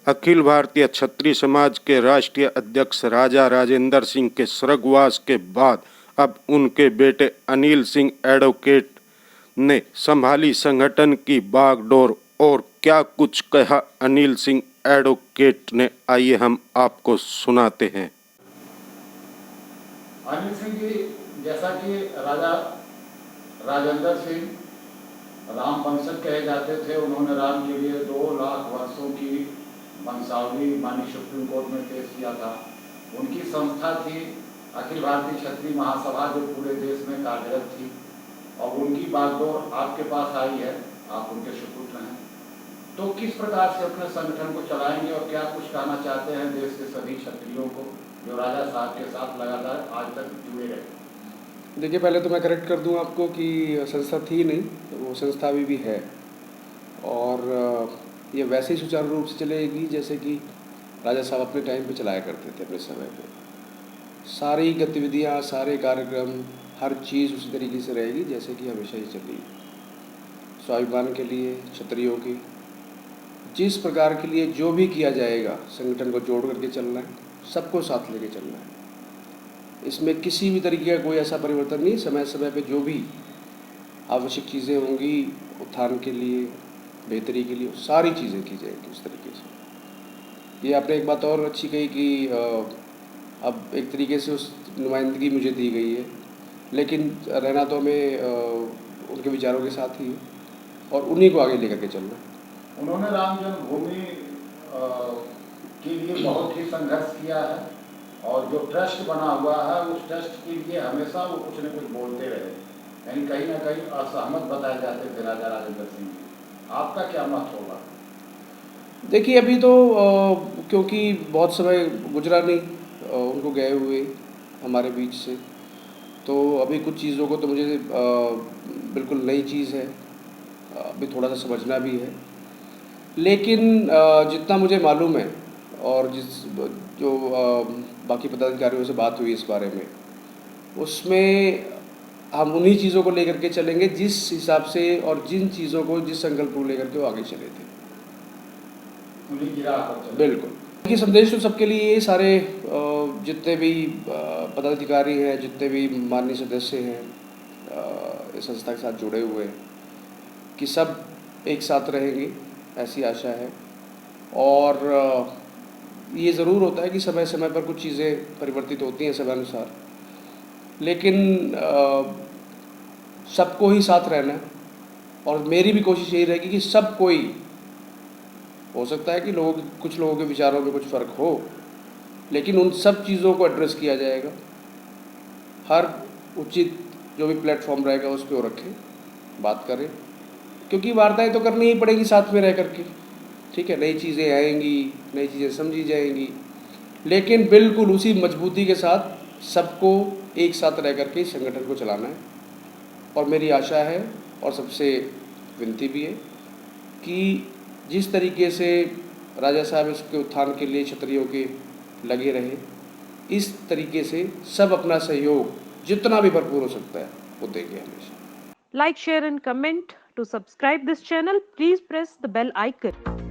अखिल भारतीय क्षत्रिय समाज के राष्ट्रीय अध्यक्ष राजा राजेंद्र सिंह के स्वर्गवास के बाद अब उनके बेटे अनिल सिंह एडवोकेट ने संभाली संगठन की बागडोर। और क्या कुछ कहा अनिल सिंह एडवोकेट ने, आइए हम आपको सुनाते हैं। अनिल सिंह जी, जैसा कि राजा राजेंद्र सिंह राम वंशज कहे जाते थे, उन्होंने राम के लिए 2 लाख वर्षों की वंशावली माननीय सुप्रीम कोर्ट में पेश किया था। उनकी संस्था थी अखिल भारतीय क्षत्रिय महासभा, जो पूरे देश में कार्यरत थी, और उनकी बागडोर आपके पास आई है। आप उनके सुपुत्र हैं, तो किस प्रकार से अपने संगठन को चलाएंगे और क्या कुछ कहना चाहते हैं देश के सभी क्षत्रियों को जो राजा साहब के साथ लगातार आज तक जुड़े रहे? देखिए, पहले तो मैं करेक्ट कर दूं आपको कि संस्था थी नहीं, वो संस्था अभी भी है, और ये वैसे ही सुचारू रूप से चलेगी जैसे कि राजा साहब अपने टाइम पे चलाया करते थे। अपने समय पे सारी गतिविधियाँ, सारे कार्यक्रम, हर चीज़ उसी तरीके से रहेगी जैसे कि हमेशा ही चली। स्वाभिमान के लिए, क्षत्रियों की जिस प्रकार के लिए जो भी किया जाएगा, संगठन को जोड़ करके चलना है, सबको साथ लेके चलना है। इसमें किसी भी तरीके का कोई ऐसा परिवर्तन नहीं। समय समय पे जो भी आवश्यक चीज़ें होंगी उत्थान के लिए, बेहतरी के लिए, सारी चीज़ें की जाएगी उस तरीके से। ये आपने एक बात और अच्छी कही कि अब एक तरीके से उस नुमाइंदगी मुझे दी गई है, लेकिन रहना तो हमें उनके विचारों के साथ ही है और उन्हीं को आगे लेकर के चलना है। उन्होंने राम जन्मभूमि के लिए बहुत ही संघर्ष किया है, और जो ट्रस्ट बना हुआ है उस ट्रस्ट के लिए हमेशा वो कुछ न कुछ बोलते रहे, यानी कहीं ना कहीं असहमत बताए जाते थे राजा राजेंद्र सिंह जी। आपका क्या मत होगा? देखिए, अभी तो क्योंकि बहुत समय गुजरा नहीं उनको गए हुए हमारे बीच से, तो अभी कुछ चीज़ों को तो मुझे बिल्कुल नई चीज़ है, अभी थोड़ा सा समझना भी है। लेकिन जितना मुझे मालूम है और जो बाकी पदाधिकारियों से बात हुई इस बारे में, उसमें हम उन्हीं चीज़ों को लेकर के चलेंगे जिस हिसाब से और जिन चीज़ों को, जिस संकल्प को लेकर के वो आगे चले थे। बिल्कुल। ये संदेश तो सबके लिए, ये सारे जितने भी पदाधिकारी हैं, जितने भी माननीय सदस्य हैं इस संस्था के साथ जुड़े हुए, कि सब एक साथ रहेंगे, ऐसी आशा है। और ये ज़रूर होता है कि समय समय पर कुछ चीज़ें परिवर्तित होती हैं समयानुसार, लेकिन सबको ही साथ रहना है। और मेरी भी कोशिश यही रहेगी कि सब कोई, हो सकता है कि कुछ लोगों के विचारों में कुछ फ़र्क हो, लेकिन उन सब चीज़ों को एड्रेस किया जाएगा। हर उचित जो भी प्लेटफॉर्म रहेगा उस पर वो रखें, बात करें, क्योंकि वार्ताएं तो करनी ही पड़ेगी साथ में रह करके। ठीक है, नई चीज़ें आएंगी, नई चीज़ें समझी जाएंगी, लेकिन बिल्कुल उसी मजबूती के साथ सबको एक साथ रह करके इस संगठन को चलाना है। और मेरी आशा है और सबसे विनती भी है कि जिस तरीके से राजा साहब इसके उत्थान के लिए क्षत्रियों के लगे रहे, इस तरीके से सब अपना सहयोग जितना भी भरपूर हो सकता है वो देंगे हमेशा। Like, share and comment. To subscribe this channel, please press the bell icon.